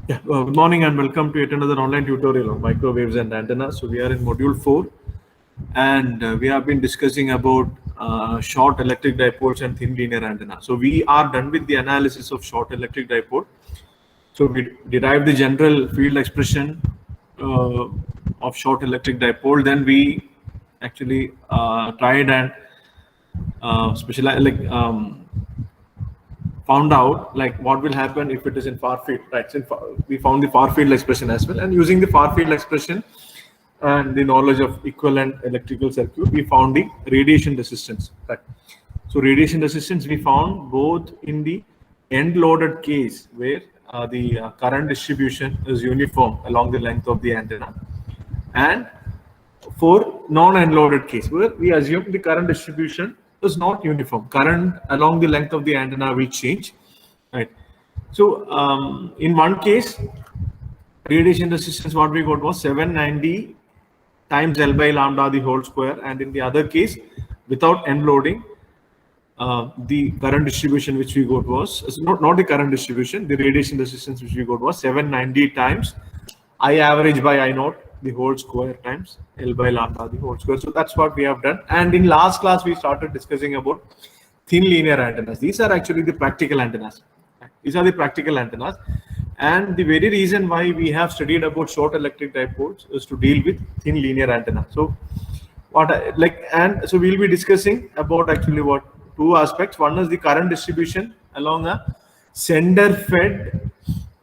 Yeah, good morning and welcome to yet another online tutorial on microwaves and antennas. So we are in module 4 and we have been discussing about short electric dipoles and thin linear antenna. So we are done with the analysis of short electric dipole. So we derived the general field expression uh, of short electric dipole. Then we actually tried and specialize found out like what will happen if it is in far field, right? So we found the far field expression as well, and using the far field expression and the knowledge of equivalent electrical circuit, we found the radiation resistance, right? So radiation resistance we found both in the end loaded case where the current distribution is uniform along the length of the antenna, and for non-end loaded case where we assume the current distribution is not uniform. Current along the length of the antenna will change, right? So in one case, radiation resistance what we got was 790 times L by lambda the whole square, and in the other case, without end loading, the current distribution which we got was not the current distribution, the radiation resistance which we got was 790 times I average by I naught the whole square times L by lambda the whole square. So that's what we have done. And in last class we started discussing about thin linear antennas. These are actually the practical antennas. These are the practical antennas. And the very reason why we have studied about short electric dipoles is to deal with thin linear antenna. So so we'll be discussing about actually what two aspects. One is the current distribution along a sender fed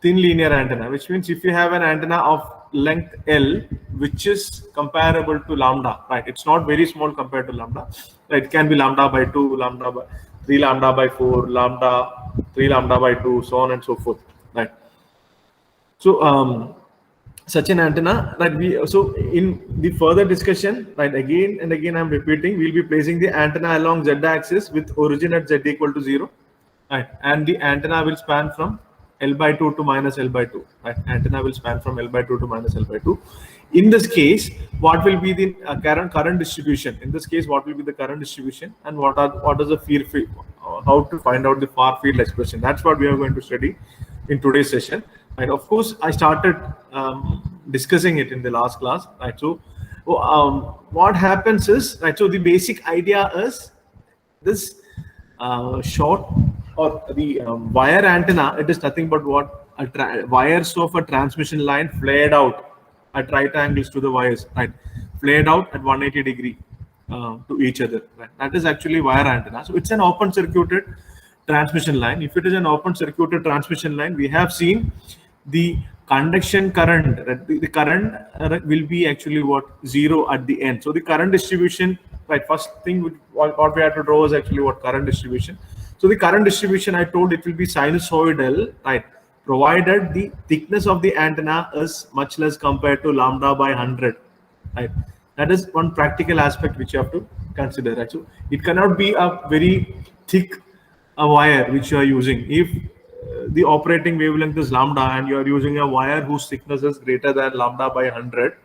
thin linear antenna, which means if you have an antenna of length L, which is comparable to lambda, right? It's not very small compared to lambda. Right? It can be lambda by 2, lambda by 3, lambda by 4, lambda 3, lambda by 2, so on and so forth, right? So such an antenna, right? So in the further discussion, right? Again and again, I'm repeating, we'll be placing the antenna along z-axis with origin at z equal to 0, right? And the antenna will span from L by 2 to minus L by 2, right? Antenna will span from L by 2 to minus L by 2. In this case, what will be the current distribution? In this case, what will be the current distribution, and what is the field, how to find out the far field expression? That's what we are going to study in today's session. Right? Of course, I started discussing it in the last class, right? So what happens is, right? So the basic idea is this short or the wire antenna. It is nothing but what wires of a transmission line flared out at right angles to the wires, right? Flared out at 180 degree to each other, right? That is actually wire antenna. So it's an open circuited transmission line. If it is an open circuited transmission line, we have seen the conduction current, right? The current will be actually what, 0 at the end. So the current distribution, right? First thing what we have to draw is actually what current distribution. So the current distribution, I told it will be sinusoidal, right? Provided the thickness of the antenna is much less compared to lambda by 100, right? That is one practical aspect which you have to consider, right? So it cannot be a very thick wire which you are using. If the operating wavelength is lambda and you are using a wire whose thickness is greater than lambda by 100,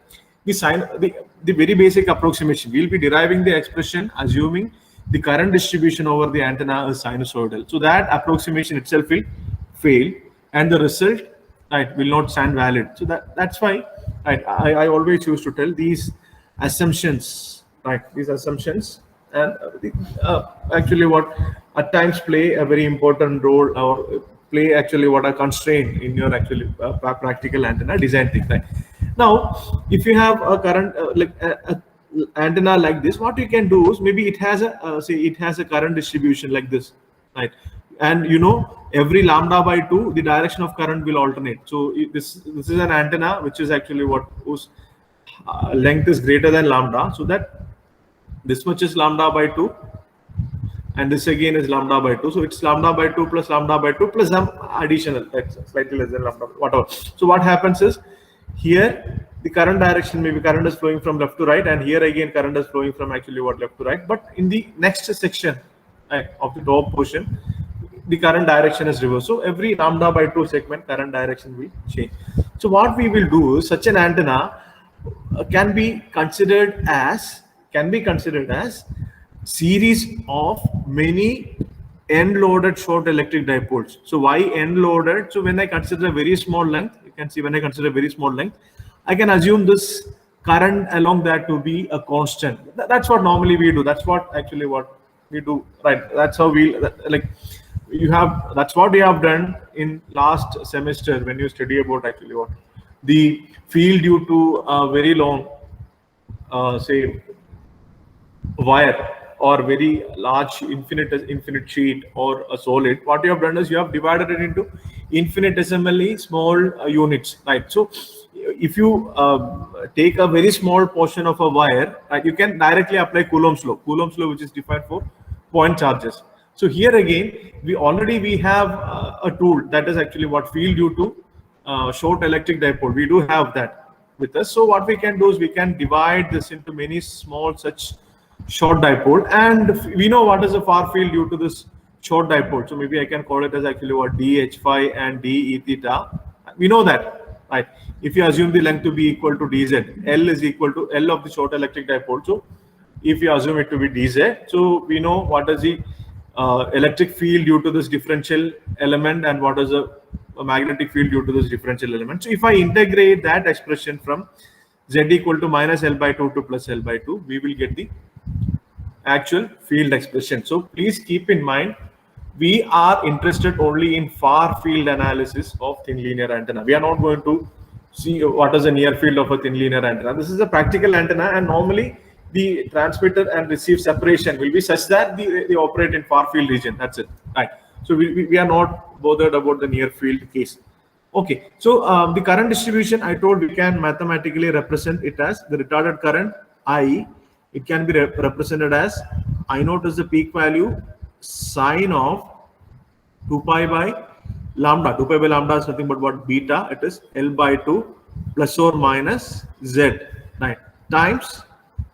the very basic approximation, we'll be deriving the expression assuming the current distribution over the antenna is sinusoidal. So that approximation itself will fail, and the result, right, will not stand valid. So that's why, right, I always used to tell these assumptions, right, these assumptions, and actually what at times play a very important role, or play actually what a constraint in your actually practical antenna design thing, right? Now, if you have a current a antenna like this, what you can do is maybe it has a say it has a current distribution like this, right? And you know, every lambda by 2, the direction of current will alternate. So this is an antenna which is actually what whose length is greater than lambda, so that this much is lambda by 2, and this again is lambda by 2. So it's lambda by 2 plus lambda by 2 plus some additional, that's slightly less than lambda, whatever. So what happens is, here the current direction, maybe current is flowing from left to right, and here again current is flowing from actually what, left to right. But in the next section of the top portion, the current direction is reversed. So every lambda by 2 segment, current direction will change. So what we will do is, such an antenna can be considered as series of many end-loaded short electric dipoles. So why end-loaded? So when I consider a very small length, you can see when I consider a very small length, I can assume this current along that to be a constant. That's what normally we do. That's what actually what we do, right? That's how we like. You have, that's what we have done in last semester when you study about actually what the field due to a very long, say, wire or very large infinite sheet or a solid. What you have done is you have divided it into infinitesimally small units, right? So if you take a very small portion of a wire, you can directly apply Coulomb's law, which is defined for point charges. So here again, we have a tool that is actually what field due to short electric dipole. We do have that with us. So what we can do is we can divide this into many small such short dipole, and we know what is the far field due to this short dipole. So maybe I can call it as actually what dh phi and de theta. We know that, right? If you assume the length to be equal to dz, L is equal to L of the short electric dipole. So if you assume it to be dz, so we know what is the electric field due to this differential element and what is a magnetic field due to this differential element. So if I integrate that expression from z equal to minus L by 2 to plus L by 2, we will get the actual field expression. So please keep in mind, we are interested only in far field analysis of thin linear antenna. We are not going to see what is the near field of a thin linear antenna. This is a practical antenna, and normally the transmitter and receive separation will be such that they operate in far field region. That's it, right? So we are not bothered about the near field case. Okay, so the current distribution, I told we can mathematically represent it as the retarded current I. It can be represented as I naught is the peak value sine of 2 pi by lambda. 2 pi by lambda is nothing but what beta. It is L by 2 plus or minus Z, right, times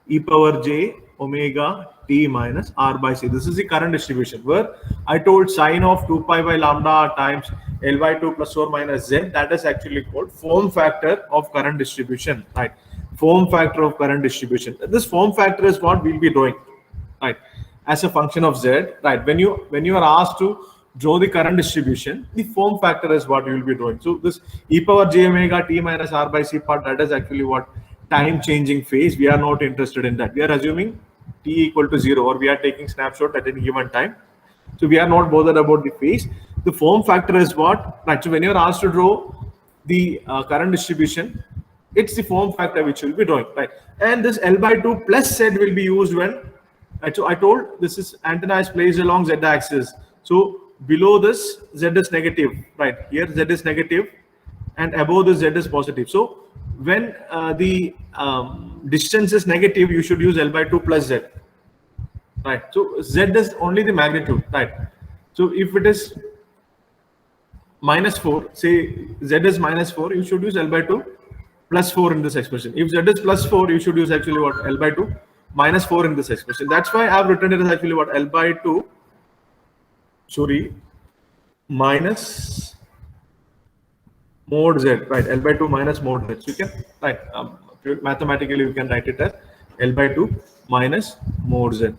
e power j omega t minus r by c. This is the current distribution where I told sine of 2 pi by lambda times L by 2 plus or minus z. That is actually called form factor of current distribution, right? Form factor of current distribution. This form factor is what we'll be drawing, right, as a function of z, right? When you are asked to draw the current distribution, the form factor is what you will be drawing. So this e power j omega t minus r by c part, that is actually what time changing phase. We are not interested in that. We are assuming t equal to 0, or we are taking snapshot at any given time. So we are not bothered about the phase. The form factor is what, right? So when you are asked to draw the current distribution, it's the form factor which will be drawing, right? And this L by 2 plus Z will be used when, right? So I told this is antenna is placed along Z axis. So below this Z is negative, right? Here Z is negative, and above this Z is positive. So when the distance is negative, you should use L by 2 plus Z, right? So Z is only the magnitude, right? So if it is minus 4, say Z is minus 4, you should use L by 2 plus 4 in this expression. If Z is plus 4, you should use actually what, L by 2 minus 4 in this expression. That's why I've written it as actually what, L by 2, sorry, minus mod Z, right? L by 2 minus mod Z. So you can, right, mathematically you can write it as L by 2 minus mod Z.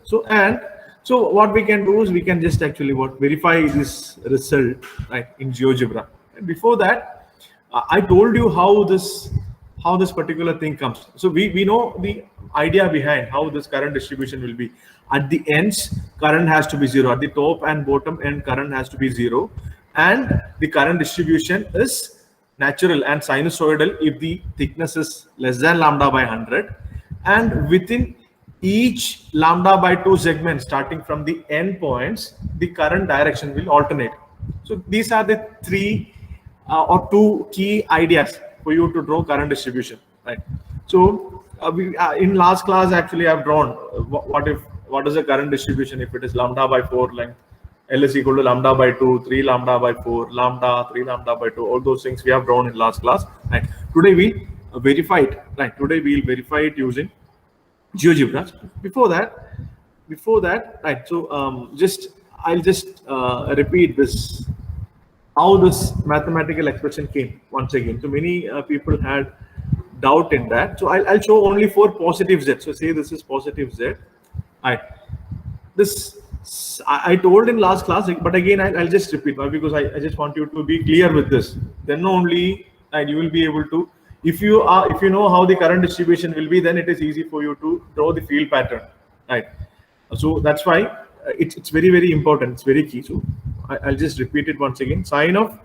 So what we can do is we can just actually what, verify this result, right, in GeoGebra. And before that, I told you how this particular thing comes. So we know the idea behind how this current distribution will be. At the ends, current has to be 0. At the top and bottom end, current has to be 0. And the current distribution is natural and sinusoidal if the thickness is less than lambda by 100. And within each lambda by 2 segments starting from the end points, the current direction will alternate. So these are the three or two key ideas for you to draw current distribution, right? So in last class actually I've drawn what is the current distribution if it is lambda by 4 length, L is equal to lambda by 2, 3 lambda by 4, lambda, 3 lambda by 2, all those things we have drawn in last class, right? Today we verify it, right? Today we'll verify it using GeoGebra. Before that, right? So I'll just repeat this, how this mathematical expression came once again. So many people had doubt in that. So I'll show only for positive Z. So say this is positive Z. Right. This I told in last class, but again, I'll just repeat now because I just want you to be clear with this. Then only you will be able to, if you know how the current distribution will be, then it is easy for you to draw the field pattern, right? So that's why it's very, very important. It's very key. So I'll just repeat it once again. Sine of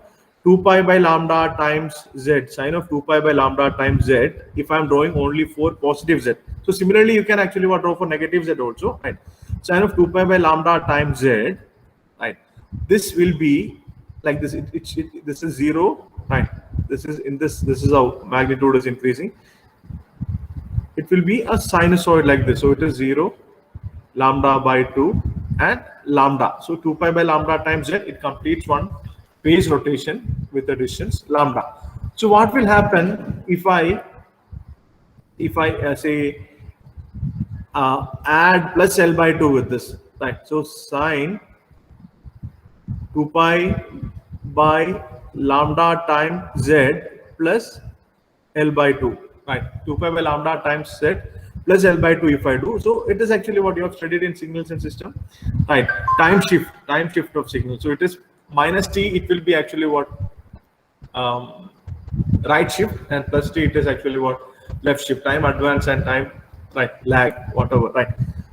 2 pi by lambda times z, sine of 2 pi by lambda times z, if I'm drawing only for positive z. So similarly, you can actually draw for negative z also, right? Sine of 2 pi by lambda times z, right? This will be like this. This is 0, right? This is how magnitude is increasing. It will be a sinusoid like this. So it is 0, lambda by 2, and lambda. So 2 pi by lambda times z, it completes one phase rotation with the distance lambda. So what will happen if I say add plus L by 2 with this, right? So sine 2 pi by lambda times z plus L by 2, right? 2 pi by lambda times z plus L by 2 if I do. So it is actually what you have studied in signals and system, right? Time shift of signal. So it is minus t, it will be actually what right shift, and plus t, it is actually what left shift, time advance and time lag, whatever, right?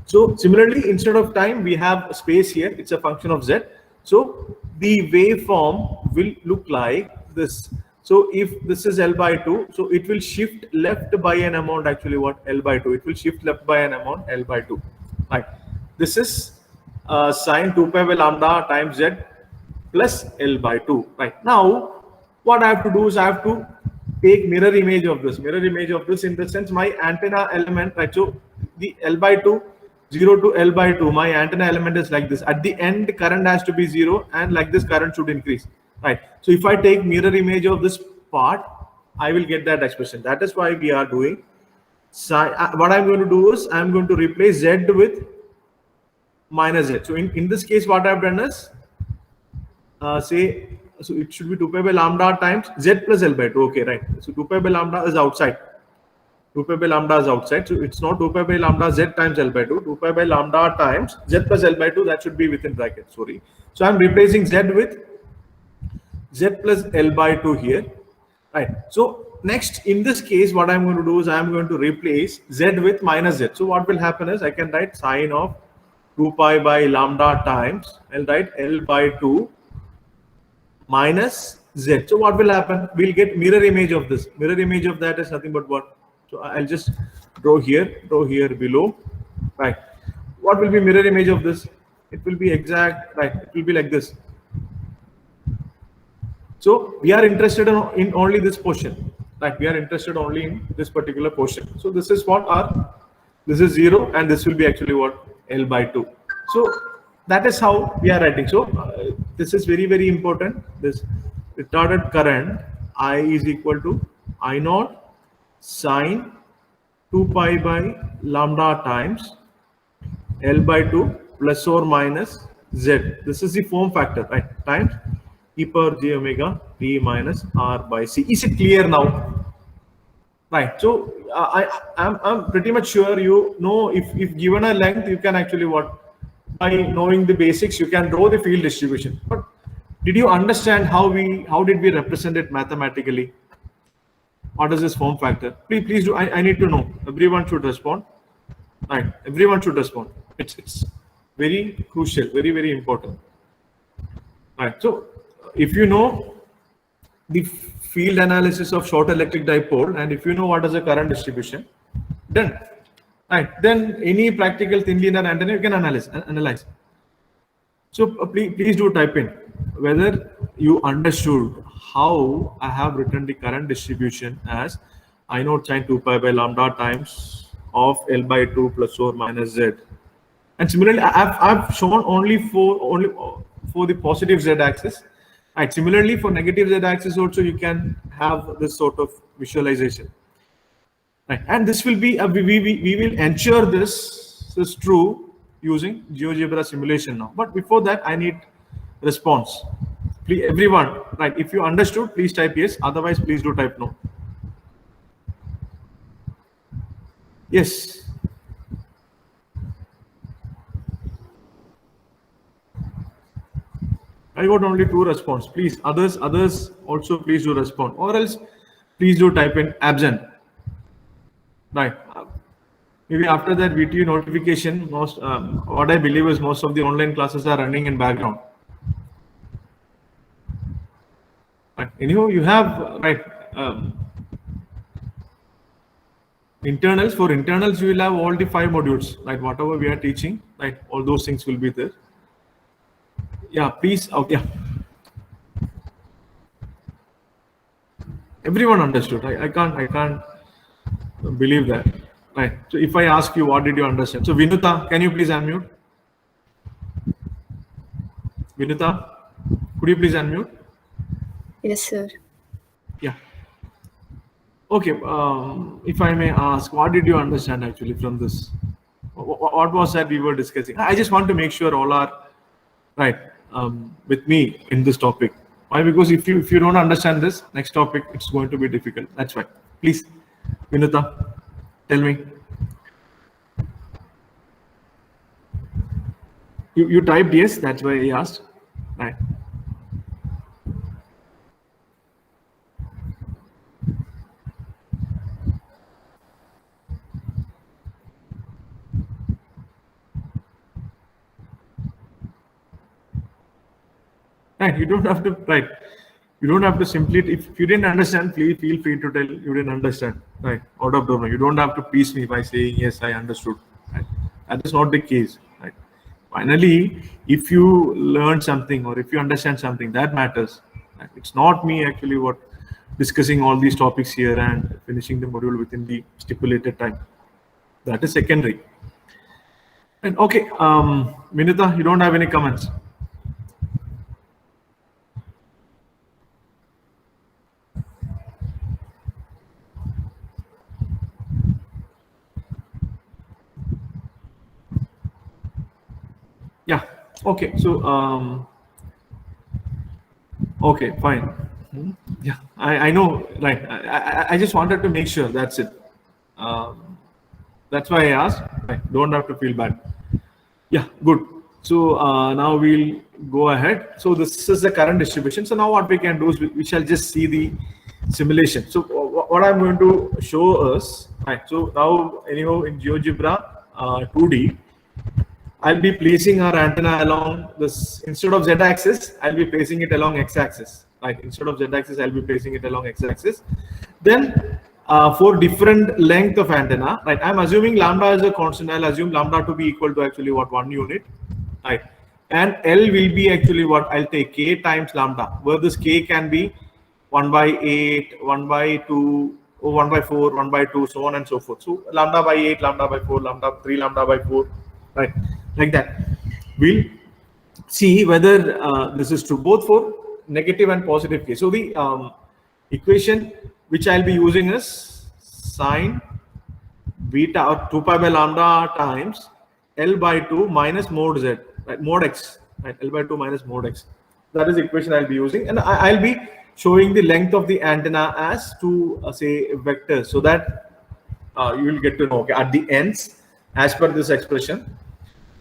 So similarly, instead of time, we have space here. It's a function of z. So the waveform will look like this. So if this is L by 2, so it will shift left by an amount, actually what L by 2, it will shift left by an amount L by 2, right? This is sine 2 pi by lambda times z plus L by 2, right? Now, what I have to do is I have to take mirror image of this in the sense my antenna element, right? So the L by 2, 0 to L by 2, my antenna element is like this. At the end, current has to be 0, and like this current should increase, right? So if I take mirror image of this part, I will get that expression. That is why we are doing what I'm going to do is I'm going to replace z with minus z. So in this case, what I've done is so it should be 2 pi by lambda times z plus L by 2. Okay, right? So 2 pi by lambda is outside. 2 pi by lambda is outside. So it's not 2 pi by lambda z times L by 2. 2 pi by lambda times z plus L by 2. That should be within bracket. Sorry. So I'm replacing z with z plus L by 2 here. Right. So next, in this case, what I'm going to do is I'm going to replace z with minus z. So what will happen is I can write sine of 2 pi by lambda times, I'll write L by 2 minus z. So what will happen? We'll get mirror image of this. Mirror image of that is nothing but what? So I'll just draw here below, right? What will be mirror image of this? It will be exact, right? It will be like this. So we are interested in only this portion, right? We are interested only in this particular portion. So this is what this is 0, and this will be actually what? L by 2. So that is how we are writing. So this is very, very important. This retarded current I is equal to I naught sine 2 pi by lambda times L by 2 plus or minus z. This is the form factor, right? Times e power j omega t minus r by c. Is it clear now? Right. So I'm pretty much sure you know if given a length, you can actually what? By knowing the basics, you can draw the field distribution. But did you understand how did we represent it mathematically? What is this form factor? Please do. I need to know. Everyone should respond. Right. Everyone should respond. It's very crucial, very, very important. Right. So if you know the field analysis of short electric dipole, and if you know what is the current distribution, then right, then any practical thin linear antenna you can analyze. So please do type in whether you understood how I have written the current distribution as I naught sine 2 pi by lambda times of L by 2 plus or minus z. And similarly, I've shown only for the positive z axis. Right. Similarly, for negative z axis also you can have this sort of visualization. Right. And this will be we will ensure this is true using GeoGebra simulation now. But before that, I need response. Please, everyone, right? If you understood, please type yes. Otherwise, please do type no. Yes. I got only 2 response. Please, others also please do respond, or else please do type in absent. Right. Maybe after that VTU notification, what I believe is most of the online classes are running in background. Right. Anyhow, you have internals. For internals, you will have all the 5 modules. Right. Whatever we are teaching, right, all those things will be there. Yeah, please. Okay. Everyone understood. I can't believe that. Right. So if I ask you, what did you understand? So Vinuta, can you please unmute? Vinuta, could you please unmute? Yes, sir. Yeah. Okay. If I may ask, what did you understand actually from this? What was that we were discussing? I just want to make sure all are right with me in this topic. Why? Because if you don't understand this next topic, it's going to be difficult. That's why. Please, Vinuta, tell me. You typed yes. That's why I asked. Right. Right. You don't have to. Right. You don't have to simply. If you didn't understand, please feel free to tell you didn't understand. Right. Out of the way. You don't have to please me by saying yes, I understood. Right. That is not the case. Right. Finally, if you learn something or if you understand something, that matters. Right. It's not me actually what discussing all these topics here and finishing the module within the stipulated time. That is secondary. And okay, Vinita, you don't have any comments. Yeah. Okay. So okay, fine. Yeah, I know. Right. I just wanted to make sure. That's it. That's why I asked. Right. Don't have to feel bad. Yeah. Good. So now we'll go ahead. So this is the current distribution. So now what we can do is we shall just see the simulation. So what I'm going to show us. Right. So now anyhow in GeoGebra 2D. I'll be placing our antenna along this, instead of z-axis, I'll be placing it along x-axis. Right? Instead of z-axis, I'll be placing it along x-axis. Then for different length of antenna, right? I'm assuming lambda is a constant. I'll assume lambda to be equal to actually what, 1 unit, right? And L will be actually what I'll take k times lambda, where this k can be 1/8, 1/2, 1/4, 1/2, so on and so forth. So lambda by 8, lambda by 4, lambda 3, lambda by 4. Right, like that. We'll see whether this is true both for negative and positive case. So the equation which I'll be using is sine beta or 2 pi by lambda times L by 2 minus mod z, right? Mod x, right? L by 2 minus mod x. That is the equation I'll be using, and I'll be showing the length of the antenna as two say vectors, so that you will get to know. Okay, at the ends, as per this expression,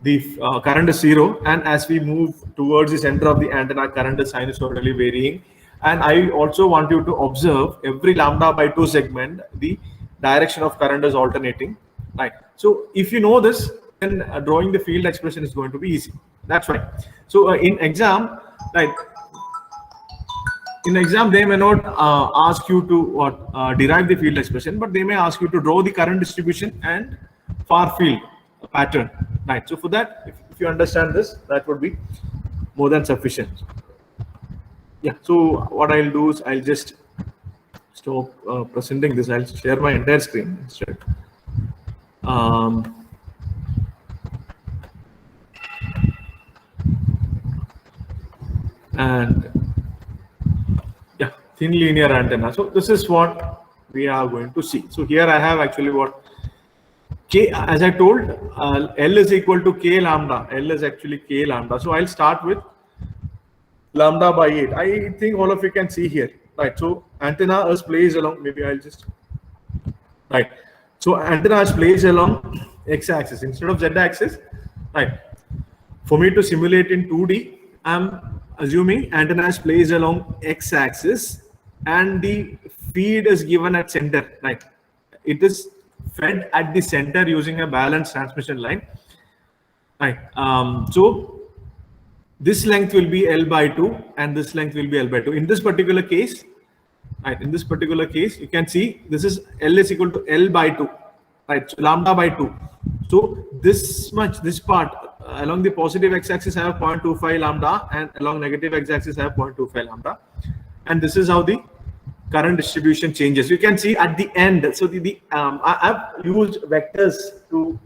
the current is 0, and as we move towards the center of the antenna, current is sinusoidally varying. And I also want you to observe every lambda by 2 segment, the direction of current is alternating, right? So if you know this, then drawing the field expression is going to be easy. That's right. So in exam, right? In exam, they may not ask you to derive the field expression, but they may ask you to draw the current distribution and far field pattern, right? So for that, if you understand this, that would be more than sufficient. Yeah. So what I'll do is I'll just stop presenting this. I'll share my entire screen instead. And yeah, thin linear antenna. So this is what we are going to see. So here I have actually what K, as I told, L is equal to K lambda. L is actually K lambda. So I'll start with lambda by 8. I think all of you can see here, right? So antenna is placed along, maybe I'll just, right. So antenna is placed along x-axis instead of z-axis, right? For me to simulate in 2D, I'm assuming antenna is placed along x-axis and the feed is given at center, right? It is fed at the center using a balanced transmission line, right? So this length will be L by 2 and this length will be L by 2. In this particular case, right, in this particular case, you can see this is L is equal to L by 2, right? So lambda by 2. So this much, this part along the positive x-axis I have 0.25 lambda and along negative x-axis I have 0.25 lambda. And this is how the current distribution changes. You can see at the end. So I have used vectors to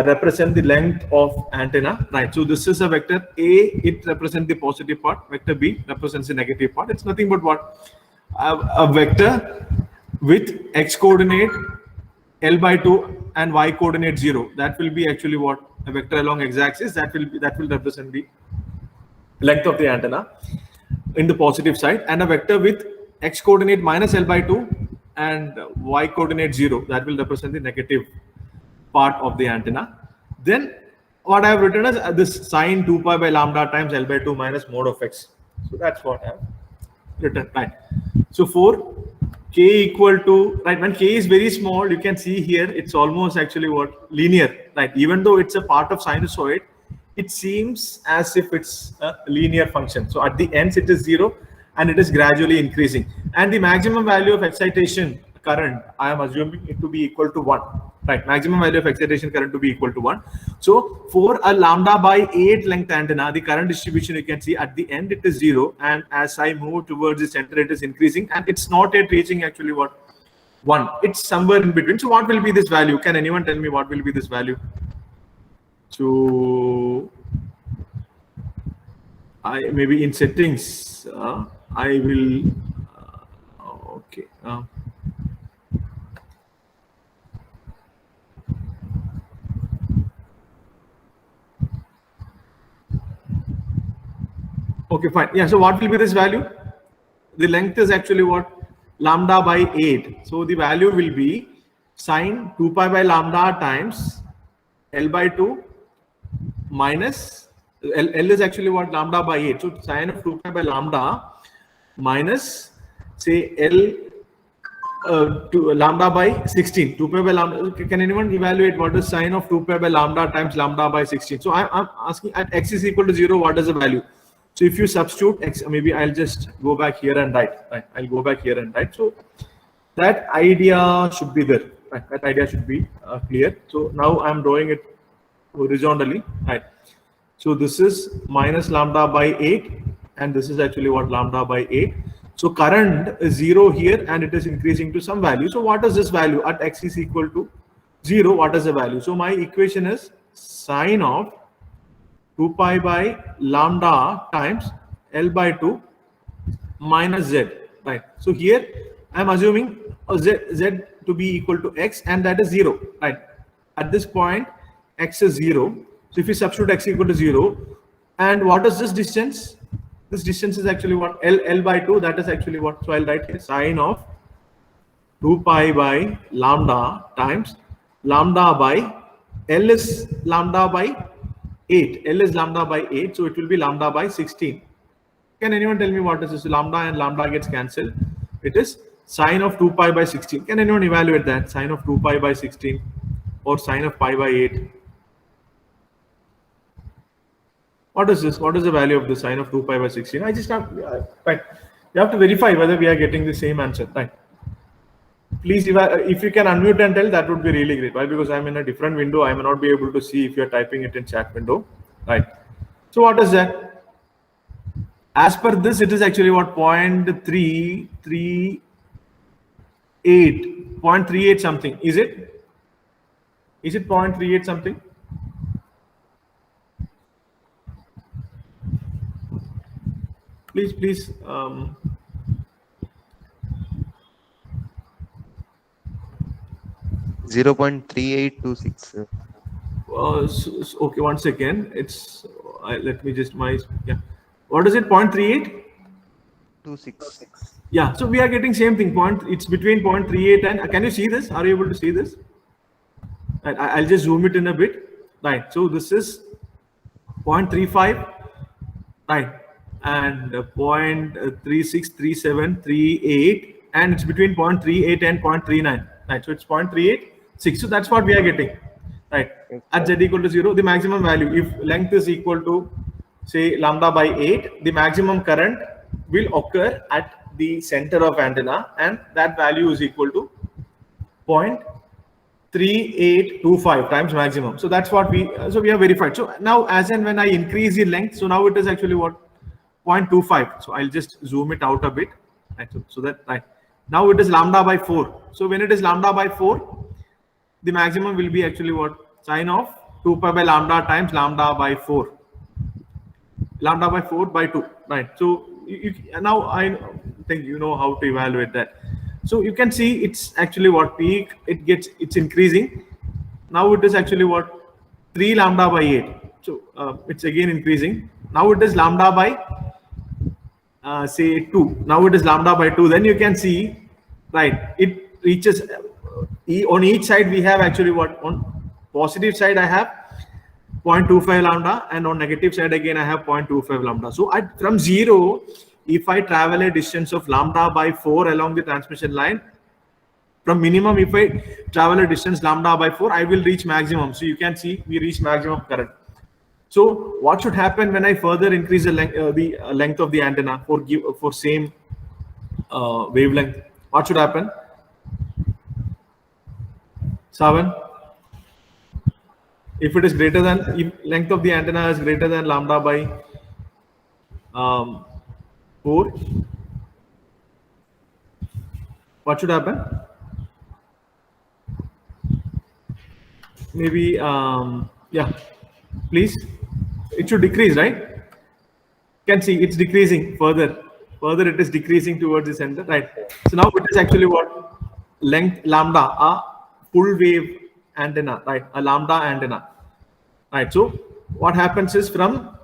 represent the length of antenna, right? So this is a vector A, it represents the positive part. Vector B represents the negative part. It's nothing but what? A vector with x coordinate L by 2 and y coordinate 0. That will be actually what? A vector along x-axis. That will represent the length of the antenna in the positive side, and a vector with x coordinate minus L by 2 and y coordinate 0. That will represent the negative part of the antenna. Then what I have written is this sine 2 pi by lambda times L by 2 minus mod of x. So that's what I have written, right? So for k equal to, right, when k is very small, you can see here it's almost actually what? Linear, right? Even though it's a part of sinusoid, it seems as if it's a linear function. So at the ends it is 0 and it is gradually increasing. And the maximum value of excitation current, I am assuming it to be equal to 1, right? Maximum value of excitation current to be equal to 1. So for a lambda by 8 length antenna, the current distribution you can see at the end it is 0, and as I move towards the center it is increasing, and it's not yet reaching actually what? 1. It's somewhere in between. So what will be this value? Can anyone tell me what will be this value? So maybe in settings I will okay. Okay, fine. Yeah, so what will be this value? The length is actually what? Lambda by 8. So the value will be sine 2 pi by lambda times L by 2 minus L is actually what? Lambda by 8. So sine of 2 pi by lambda minus say L to lambda by 16. 2 pi by lambda. Can anyone evaluate what is sine of 2 pi by lambda times lambda by 16? So I'm asking at x is equal to 0, what is the value? So if you substitute x, maybe I'll just go back here and write. Right? I'll go back here and write. So that idea should be there. Right? That idea should be clear. So now I'm drawing it horizontally. Right? So this is minus lambda by 8, and this is actually what? Lambda by 8. So current is 0 here, and it is increasing to some value. So what is this value? At x is equal to 0, what is the value? So my equation is sine of 2 pi by lambda times L by 2 minus z, right? So here I'm assuming z to be equal to x, and that is 0, right? At this point x is 0. So if you substitute x equal to 0, and what is this distance? This distance is actually what? L by 2. That is actually what? So I'll write here sine of 2 pi by lambda times lambda by L is lambda by 8. L is lambda by 8, so it will be lambda by 16. Can anyone tell me what is this? Lambda and lambda gets cancelled. It is sine of 2 pi by 16. Can anyone evaluate that? Sine of 2 pi by 16 or sine of pi by 8? What is this? What is the value of the sine of 2 pi by 16? I just have, right. You have to verify whether we are getting the same answer, right? Please, if you can unmute and tell, that would be really great. Why? Because I'm in a different window. I may not be able to see if you're typing it in chat window, right? So what is that? As per this, it is actually what? 0.38 something. Is it? Is it 0.38 something? Please. 0.3826. Okay, one second. It's let me just What is it? 0.38? 26. Yeah. So we are getting same thing. It's between 0.38 and can you see this? Are you able to see this? Right, I'll just zoom it in a bit. Right. So this is 0.35. Right. and 0.363738, and it's between 0.38 and 0.39, right? So it's 0.386. So that's what we are getting, right? At z equal to 0, the maximum value, if length is equal to say lambda by 8, the maximum current will occur at the center of antenna, and that value is equal to 0.3825 times maximum. So that's what we have verified. So now as and when I increase the length, so now it is actually what, 0.25. So I'll just zoom it out a bit, right? So that, right now it is lambda by 4. So when it is lambda by 4, the maximum will be actually what, sine of 2 pi by lambda times lambda by 4, lambda by 4 by 2, right? So now I think you know how to evaluate that. So you can see it's actually what, peak, it's increasing. Now it is actually what, 3 lambda by 8. So it's again increasing. Now it is lambda by say 2. Now it is lambda by 2. Then you can see, right, it reaches on each side we have actually what, on positive side I have 0.25 lambda, and on negative side again I have 0.25 lambda. So from 0, if I travel a distance of lambda by 4 along the transmission line, from minimum, if I travel a distance lambda by 4, I will reach maximum. So you can see we reach maximum current. So what should happen when I further increase the length of the antenna for same wavelength? What should happen? 7. If it is greater than, if length of the antenna is greater than lambda by 4, what should happen? Maybe yeah, please. It should decrease, right? You can see it's decreasing further. Further, it is decreasing towards the center, right? So now it is actually what, length lambda, a full wave antenna, right? A lambda antenna, right? So what happens is from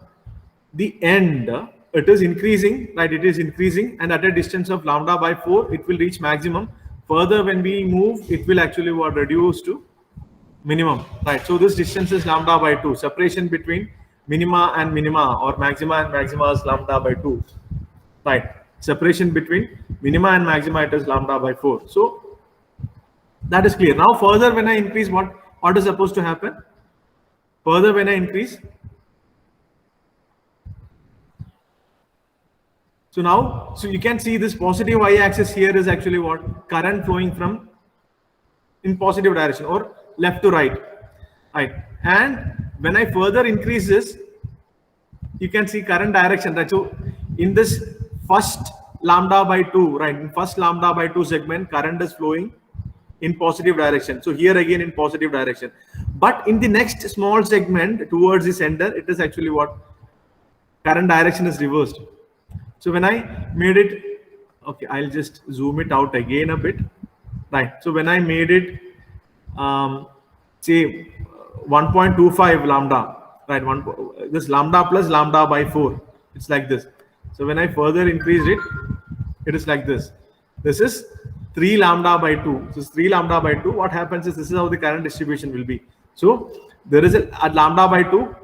the end, it is increasing, right? It is increasing, and at a distance of lambda by 4, it will reach maximum. Further, when we move, it will actually what, reduce to minimum, right? So this distance is lambda by 2. Separation between minima and minima, or maxima and maxima, is lambda by 2, right? Separation between minima and maxima, it is lambda by 4. So that is clear. Now further, when I increase, what is supposed to happen? Further, when I increase, so now, so you can see this positive y-axis here is actually what, current flowing from in positive direction, or left to right, right? And when I further increase this, you can see current direction, right? So in this first lambda by 2, right, in first lambda by 2 segment, current is flowing in positive direction. So here again in positive direction, but in the next small segment towards the center, it is actually what, current direction is reversed. So when I made it, okay, I'll just zoom it out again a bit, right? So when I made it say 1.25 lambda, right, this lambda plus lambda by 4, it's like this. So when I further increase it, it is like this. This is 3 lambda by 2. So 3 lambda by 2. What happens is, this is how the current distribution will be. So there is a lambda by 2.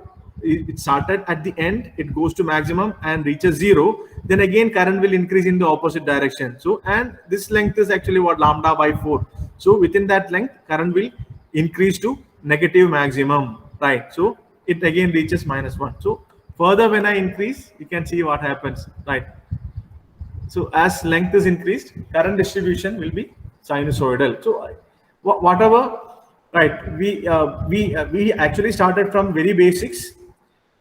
It started at the end, it goes to maximum and reaches 0. Then again current will increase in the opposite direction. So, and this length is actually what, lambda by 4. So within that length, current will increase to negative maximum, right? So it again reaches -1. So further, when I increase, you can see what happens, right? So as length is increased, current distribution will be sinusoidal. So whatever, right, we actually started from very basics,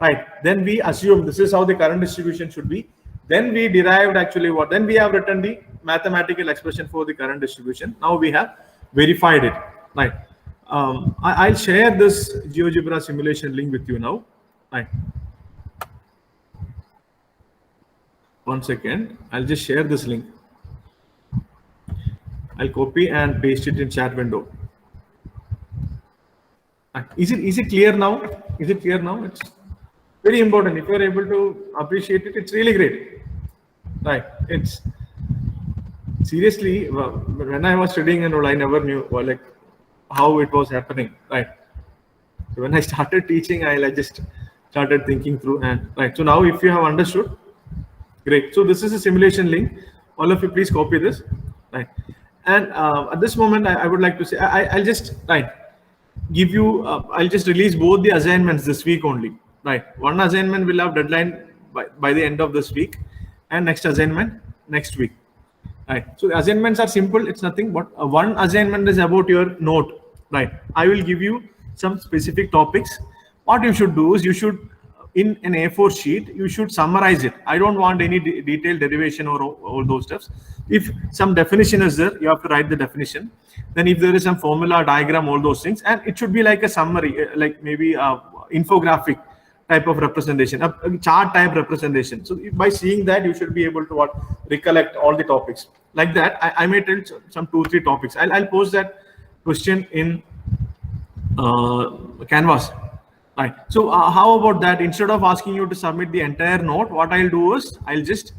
right? Then we assume this is how the current distribution should be. Then we derived actually what, then we have written the mathematical expression for the current distribution. Now we have verified it, right? I'll share this GeoGebra simulation link with you now, right? One second, I'll just share this link. I'll copy and paste it in chat window. Is it clear now? Is it clear now? It's very important. If you're able to appreciate it, it's really great, right? It's seriously, when I was studying and all, I never knew like how it was happening, right? So when I started teaching, I just started thinking through, and right. So now if you have understood, Great. So this is a simulation link. All of you, please copy this. Right. And at this moment, I would like to say, I'll just give you. I'll just release both the assignments this week only. Right. One assignment will have deadline by the end of this week, and next assignment next week. Right. So the assignments are simple. It's nothing but one assignment is about your note. Right. I will give you some specific topics. What you should do is you should, in an A4 sheet, you should summarize it. I don't want any detailed derivation or all those steps. If some definition is there, you have to write the definition. Then if there is some formula, diagram, all those things, and it should be like a summary, like maybe infographic type of representation, a chart type representation. So by seeing that, you should be able to recollect all the topics. Like that, I may tell some 2-3 topics. I'll post that question in Canvas. Right. So how about that? Instead of asking you to submit the entire note, what I'll do is I'll just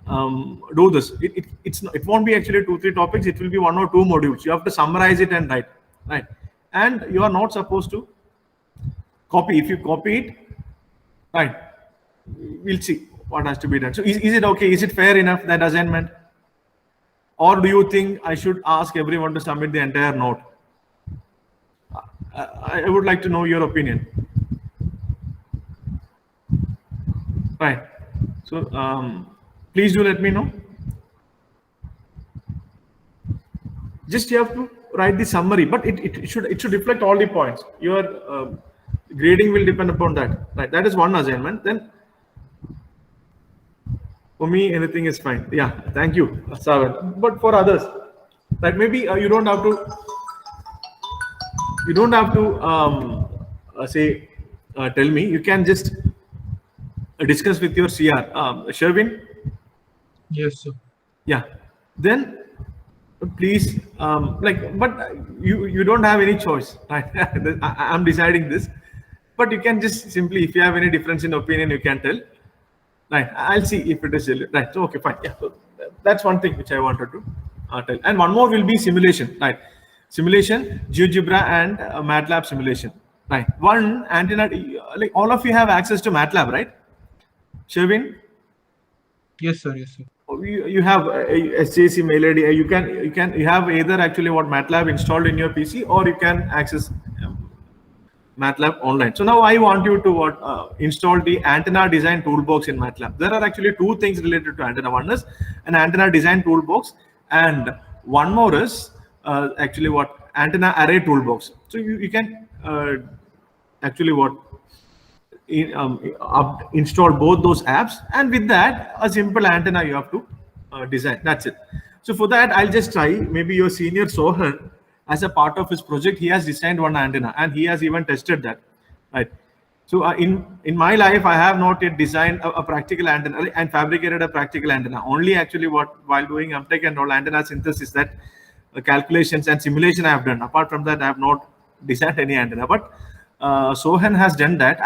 do this. It won't be actually 2-3 topics. It will be 1 or 2 modules. You have to summarize it and write. Right. And you are not supposed to copy. If you copy it, right, we'll see what has to be done. So is it okay? Is it fair enough, that assignment? Or do you think I should ask everyone to submit the entire note? I would like to know your opinion. Right. So please do let me know. Just you have to write the summary, but it should reflect all the points. Your grading will depend upon that. Right. That is one assignment. Then for me, anything is fine. Yeah. Thank you, Savan. But for others, right? Maybe you don't have to. You don't have to tell me. You can just discuss with your CR. Sherwin? Yes, sir. Yeah. Then please, but you don't have any choice. Right? I'm deciding this. But you can just simply, if you have any difference in opinion, you can tell. Right. I'll see if it is right. So, okay, fine. Yeah. So that's one thing which I wanted to tell. And one more will be simulation. Right. Simulation, GeoGebra, and MATLAB simulation. Right. One antenna, like all of you have access to MATLAB, right? Sherwin? Yes, sir. Yes, sir. You have SJC mail ID. You have either actually MATLAB installed in your PC, or you can access MATLAB online. So now I want you to install the antenna design toolbox in MATLAB. There are actually 2 things related to antenna. One is an antenna design toolbox, and one more is actually antenna array toolbox. So you can actually install both those apps, and with that a simple antenna you have to design. That's it. So for that, I'll just try. Maybe your senior Sohan, as a part of his project, he has designed one antenna and he has even tested that. Right. So in my life, I have not yet designed a practical antenna and fabricated a practical antenna. Only actually while doing MTech and all antenna synthesis, that calculations and simulation I have done. Apart from that, I have not designed any antenna. But Sohan has done that.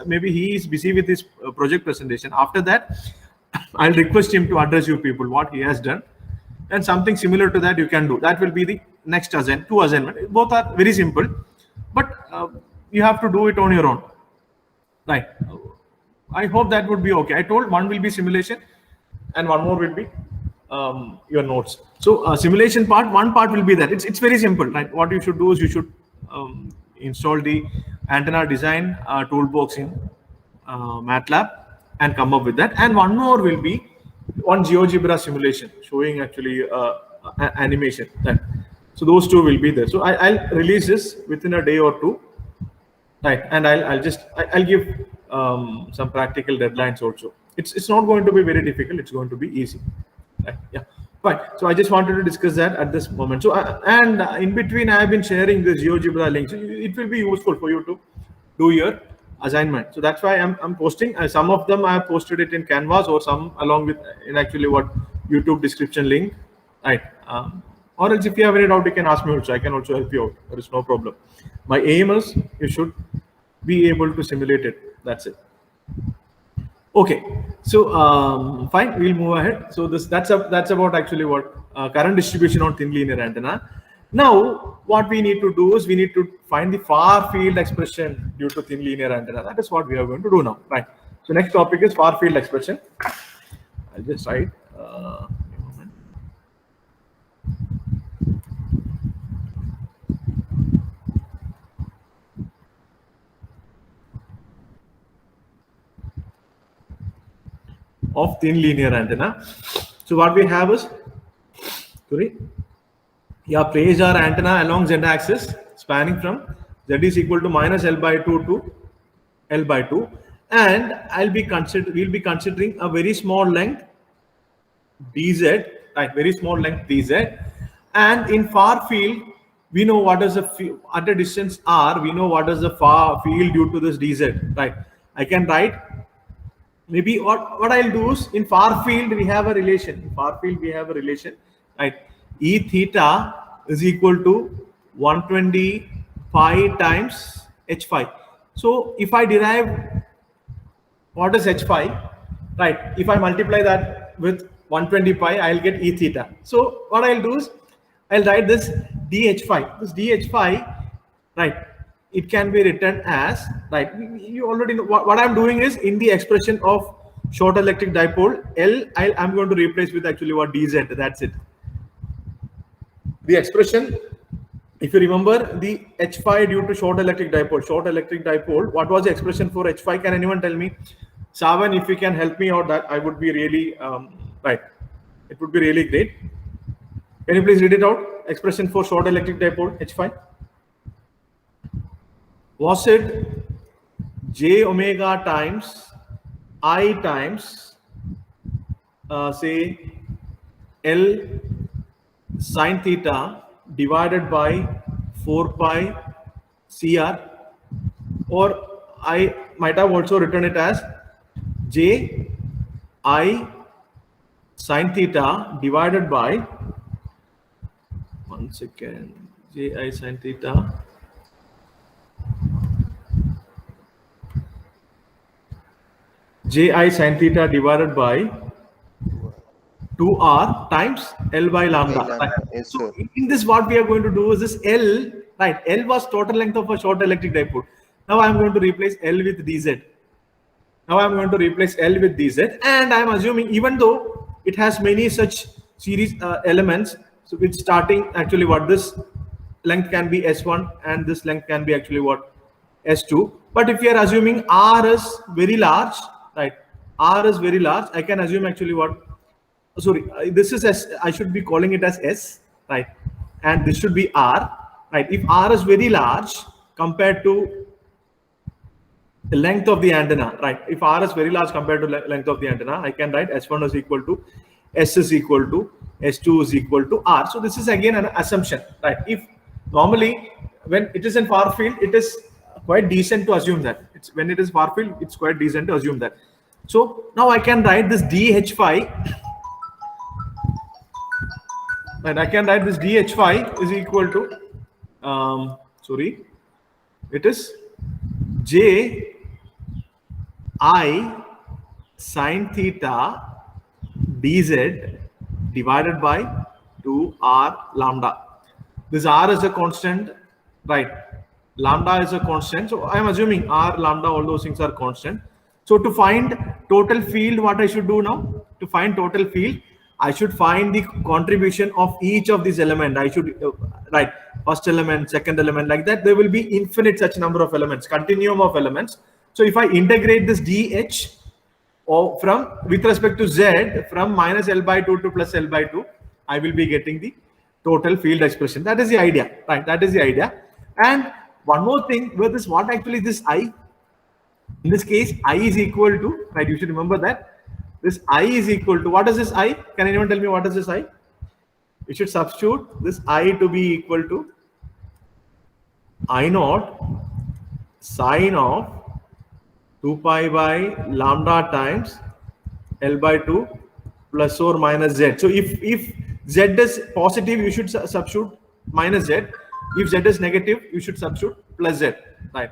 Maybe he is busy with his project presentation. After that, I'll request him to address you people what he has done, and something similar to that you can do. That will be the next 2 assignments. Both are very simple, but you have to do it on your own. Right. I hope that would be okay. I told one will be simulation and one more will be your notes. So simulation part, one part will be that. It's very simple. Right. What you should do is you should install the antenna design toolbox in MATLAB and come up with that. And one more will be one GeoGebra simulation showing actually animation. So those 2 will be there. So I'll release this within a day or 2. Right, and I'll give some practical deadlines also. It's not going to be very difficult. It's going to be easy. Right. Yeah. Fine. So I just wanted to discuss that at this moment. So and in between, I have been sharing this GeoGebra link. So it will be useful for you to do your assignment. So that's why I'm posting. Some of them I have posted it in Canvas, or some along with in actually YouTube description link. Right. Or else if you have any doubt, you can ask me also. I can also help you out. There is no problem. My aim is you should be able to simulate it. That's it. Okay. So fine. We'll move ahead. So that's about actually current distribution on thin linear antenna. Now what we need to do is we need to find the far field expression due to thin linear antenna. That is what we are going to do now. Right. So next topic is far field expression. I'll just write. Of thin linear antenna. So what we have is, sorry, yeah, place our antenna along z-axis spanning from z is equal to minus L by 2 to L by 2, and we'll be considering a very small length dz, right? Very small length dz, and in far field we know what is the at a distance r, we know what is the far field due to this dz, right? I can write. Maybe what I'll do is, in far field we have a relation. In far field we have a relation, right? E theta is equal to 120 pi times h phi. So if I derive what is h phi, right? If I multiply that with 120 pi, I'll get E theta. So what I'll do is, I'll write this dh phi. This dh phi, right? It can be written as, right? You already know what I'm doing is, in the expression of short electric dipole, I'm going to replace with actually what dz. That's it. The expression, if you remember, the h phi due to short electric dipole. What was the expression for h phi? Can anyone tell me? Savan, if you can help me out, that I would be really right. It would be really great. Can you please read it out? Expression for short electric dipole h phi. Was it j omega times I times say L sine theta divided by 4 pi CR, or I might have also written it as j I sine theta divided by, one second, j I sine theta Ji sin theta divided by 2r times L by lambda. Lambda, yes, So sir. in this, what we are going to do is this L, right? L was total length of a short electric dipole. Now I'm going to replace L with dz. And I'm assuming, even though it has many such series elements, so it's starting actually what this length can be S1 and this length can be actually what S2. But if you are assuming R is very large, right? R is very large. I can assume actually what, sorry, this is S, I should be calling it as S, right? And this should be R, right? If R is very large compared to the length of the antenna, right? If R is very large compared to length of the antenna, I can write S1 is equal to S is equal to S2 is equal to R. So this is again an assumption, right? If normally when it is in far field, it is quite decent to assume that. It's when it is far field, it's quite decent to assume that. So now I can write this dh phi, and I can write this dh phi is equal to, sorry, it is j I sine theta dz divided by 2r lambda. This r is a constant, right? Lambda is a constant. So I'm assuming r, lambda, all those things are constant. So to find total field, what I should do now? To find total field, I should find the contribution of each of these elements. I should write first element, second element, like that. There will be infinite such number of elements, continuum of elements. So if I integrate this dh or from with respect to z from minus L by 2 to plus L by 2, I will be getting the total field expression. That is the idea, right? That is the idea. And one more thing with this, what actually this I, in this case, I is equal to, right? You should remember that this I is equal to, what is this I? Can anyone tell me what is this I? We should substitute this I to be equal to I naught sine of 2 pi by lambda times L by 2 plus or minus z. So if z is positive, you should substitute minus z. If z is negative, you should substitute plus z, right?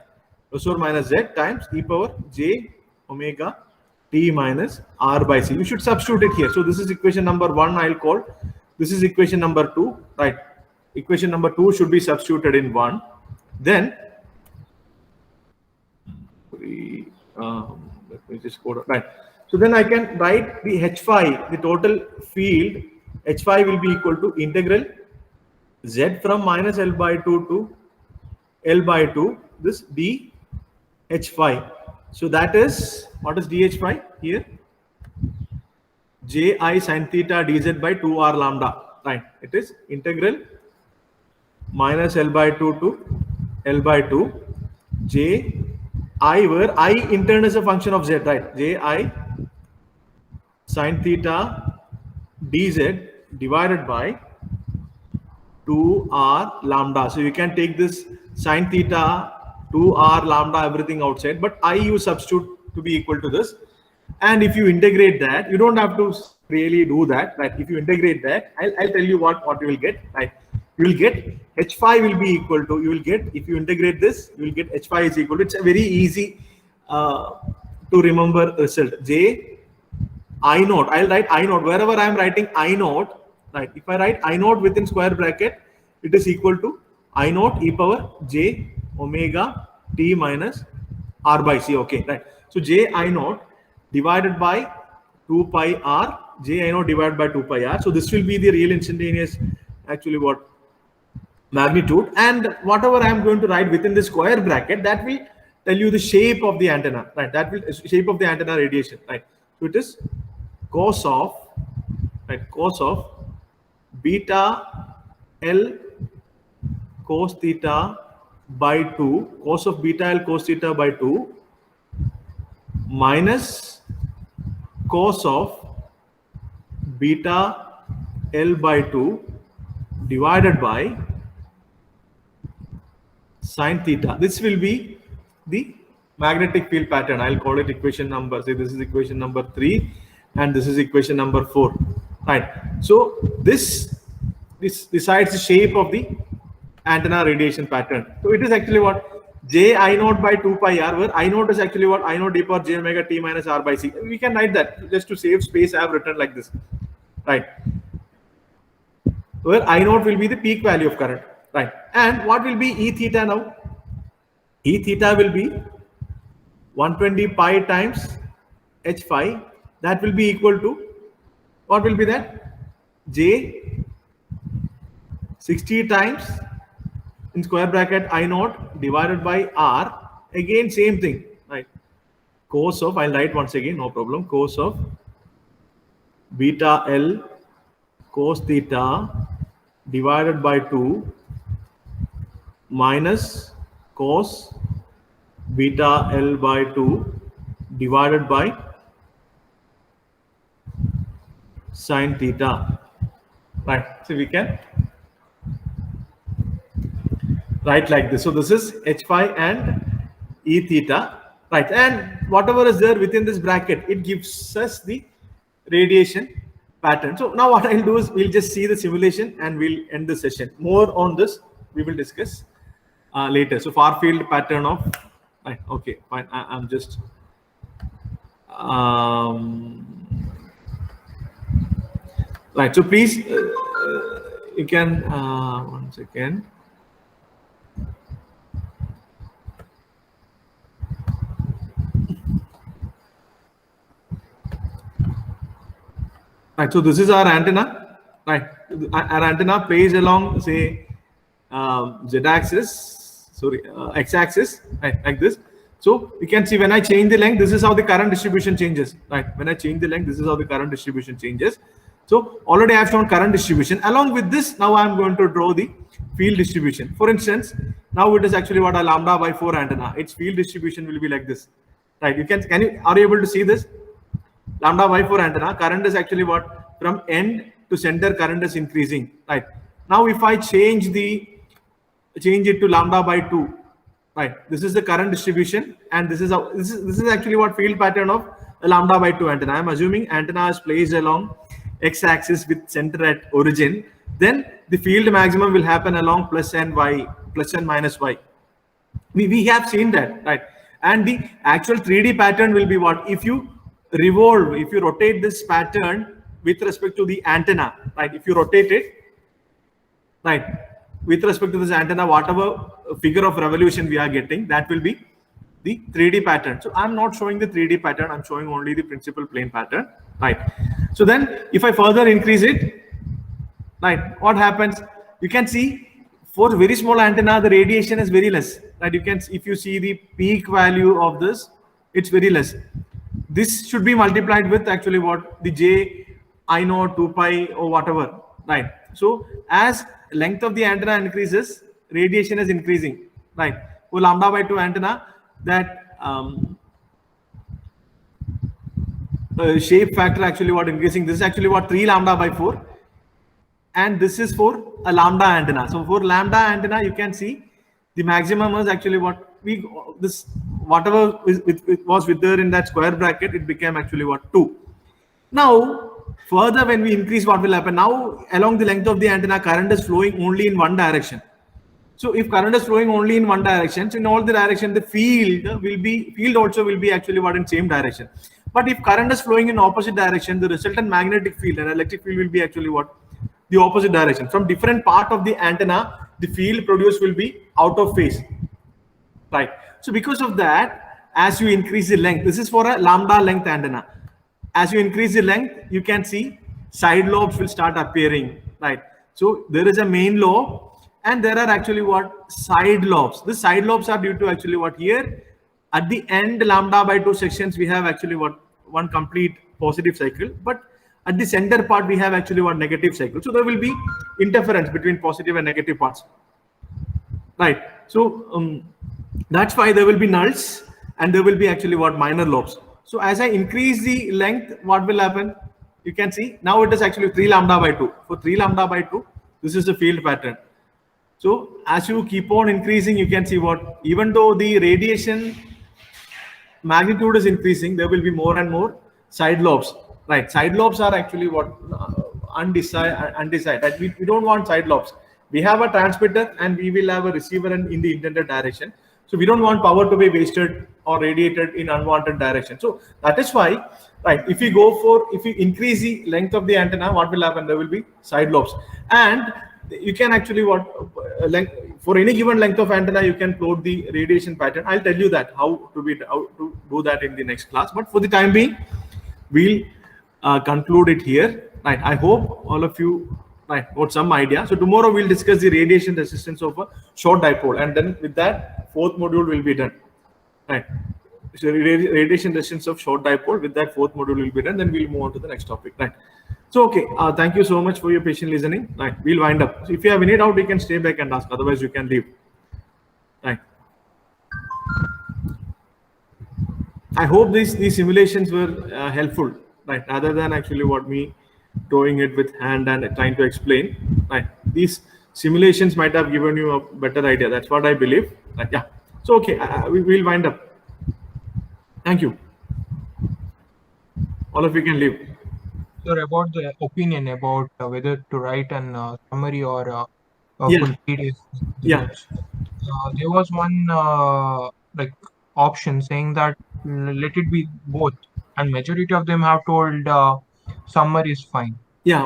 Plus or minus z times e power j omega t minus r by c. You should substitute it here. So this is equation number 1, I'll call. This is equation number 2, right? Equation number 2 should be substituted in 1. Then let me just go to, right. So then I can write the H phi, the total field H phi will be equal to integral Z from minus L by 2 to L by 2, this d H phi. So that is, what is d H phi here? J I sin theta dz by 2r lambda, right? It is integral minus L by 2 to L by 2 J I, where I intern is a function of Z, right? J I sin theta dz divided by 2r lambda. So you can take this sin theta, 2r lambda, everything outside, but I you substitute to be equal to this. And if you integrate that, you don't have to really do that, right? If you integrate that, I'll tell you what you will get, right? You will get H phi will be equal to, you will get, if you integrate this, you will get H phi is equal to, it's a very easy to remember result. J I naught, I'll write I naught, wherever I am writing I naught, right? If I write I naught within square bracket, it is equal to I naught e power j omega t minus r by c, okay, right? So j I naught divided by 2 pi r, j I naught divided by 2 pi r. So this will be the real instantaneous, actually what, magnitude, and whatever I am going to write within the square bracket, that will tell you the shape of the antenna, right? That will shape of the antenna radiation, right? So it is cos of, right, cos of beta L cos theta by 2, cos of beta L cos theta by 2 minus cos of beta L by 2 divided by sin theta. This will be the magnetic field pattern. I'll call it equation number, say this is equation number 3 and this is equation number 4, right? So this decides the shape of the antenna radiation pattern. So it is actually what, j I naught by 2 pi r, where I naught is actually what, I naught e power j omega t minus r by c. We can write that, just to save space I have written like this, right? Where I naught will be the peak value of current, right? And what will be E theta now? E theta will be 120 pi times H phi. That will be equal to, what will be that? J 60 times in square bracket I naught divided by r. Again same thing, right? Cos of, I'll write once again, no problem. Cos of beta L cos theta divided by 2 minus cos beta L by 2 divided by sin theta, right? So we can write like this. So this is H phi and E theta, right? And whatever is there within this bracket, it gives us the radiation pattern. So now what I'll do is we'll just see the simulation and we'll end the session. More on this we will discuss later. So far field pattern of, right? Okay, fine. I'm just right. So please, you can one second. Right, so this is our antenna, right? Our antenna plays along, say, z-axis, sorry, x-axis, right, like this. So you can see when I change the length, this is how the current distribution changes, right? When I change the length, this is how the current distribution changes. So already I have shown current distribution. Along with this, now I am going to draw the field distribution. For instance, now it is actually what, a lambda by 4 antenna. Its field distribution will be like this, right? You can are you able to see this? Lambda by 4 antenna, current is actually what, from end to center current is increasing, right? Now if I change it to lambda by 2, right? This is the current distribution, and this is how, this is actually what field pattern of a lambda by 2 antenna. I am assuming antenna is placed along x-axis with center at origin. Then the field maximum will happen along plus and minus y. We have seen that, right? And the actual 3D pattern will be what, if you revolve, if you rotate this pattern with respect to the antenna, right? If you rotate it, right, with respect to this antenna, whatever figure of revolution we are getting, that will be the 3D pattern. So I'm not showing the 3D pattern, I'm showing only the principal plane pattern, right? So then if I further increase it, right, what happens? You can see for very small antenna, the radiation is very less, right? You can, if you see the peak value of this, it's very less. This should be multiplied with actually what the J, I know, 2 pi or whatever, right? So as length of the antenna increases, radiation is increasing, right? For lambda by 2 antenna, that shape factor actually what increasing. This is actually what 3 lambda by 4, and this is for a lambda antenna. So for lambda antenna, you can see the maximum is actually what we this whatever was with there in that square bracket, it became actually what 2. Now further when we increase, what will happen? Now along the length of the antenna, current is flowing only in one direction. So if current is flowing only in one direction, so in all the direction, the field also will be actually what in same direction. But if current is flowing in opposite direction, the resultant magnetic field and electric field will be actually what? The opposite direction. From different part of the antenna, the field produced will be out of phase, right? So because of that, as you increase the length, this is for a lambda length antenna. As you increase the length, you can see side lobes will start appearing, right? So there is a main lobe, and there are actually what? Side lobes. The side lobes are due to actually what? Here at the end lambda by 2 sections, we have actually what? One complete positive cycle, but at the center part we have actually one negative cycle. So there will be interference between positive and negative parts, right? So that's why there will be nulls and there will be actually what? Minor lobes. So as I increase the length, what will happen? You can see now it is actually 3 lambda by 2. For 3 lambda by 2, this is the field pattern. So as you keep on increasing, you can see what? Even though the radiation magnitude is increasing, there will be more and more side lobes, right? Side lobes are actually what? Undecided. We don't want side lobes. We have a transmitter and we will have a receiver in the intended direction. So we don't want power to be wasted or radiated in unwanted direction. So that is why, right, if you increase the length of the antenna, what will happen? There will be side lobes. And you can actually for any given length of antenna, you can plot the radiation pattern. I'll tell you that how to do that in the next class. But for the time being, we'll conclude it here. Right. I hope all of you got some idea. So tomorrow we'll discuss the radiation resistance of a short dipole, and then with that 4th module will be done. Right. So radiation resistance of short dipole, with that 4th module will be done. Then we'll move on to the next topic. Right. So okay, thank you so much for your patient listening. Right, we'll wind up. So if you have any doubt, you can stay back and ask. Otherwise, you can leave. Right. I hope these simulations were helpful. Right, rather than actually what me drawing it with hand and trying to explain. Right, these simulations might have given you a better idea. That's what I believe. Right, yeah. So okay, we will wind up. Thank you. All of you can leave. Sir, about the opinion about whether to write an summary or a Yeah. full PDF. Yeah. There was one option saying that let it be both, and majority of them have told summary is fine. Yeah,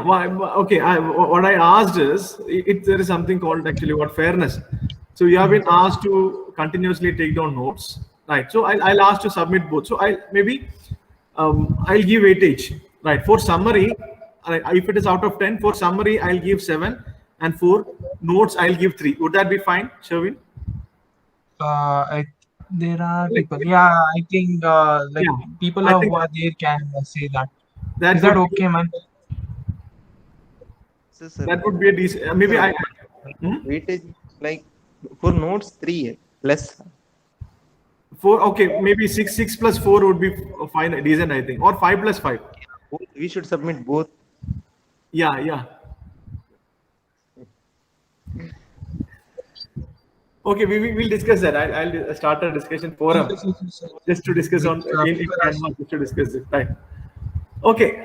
okay. What I asked is, there is something called actually what? Fairness. So you have been asked to continuously take down notes, right? So I'll ask to submit both. So I'll give weightage, right? For summary, if it is out of 10, for summary I'll give 7, and for notes I'll give 3. Would that be fine, Sherwin? There are people. Yeah, I think people who are there can say that. Is that okay, man? So, sir, That would be a decent. Maybe I. weightage like for notes 3 plus. 4, okay, maybe 6 plus 4 would be fine, decent, I think, or 5 plus 5. We should submit both. Yeah. Okay, we will discuss that. I'll start a discussion forum just to discuss on. Just to discuss this, right? Okay.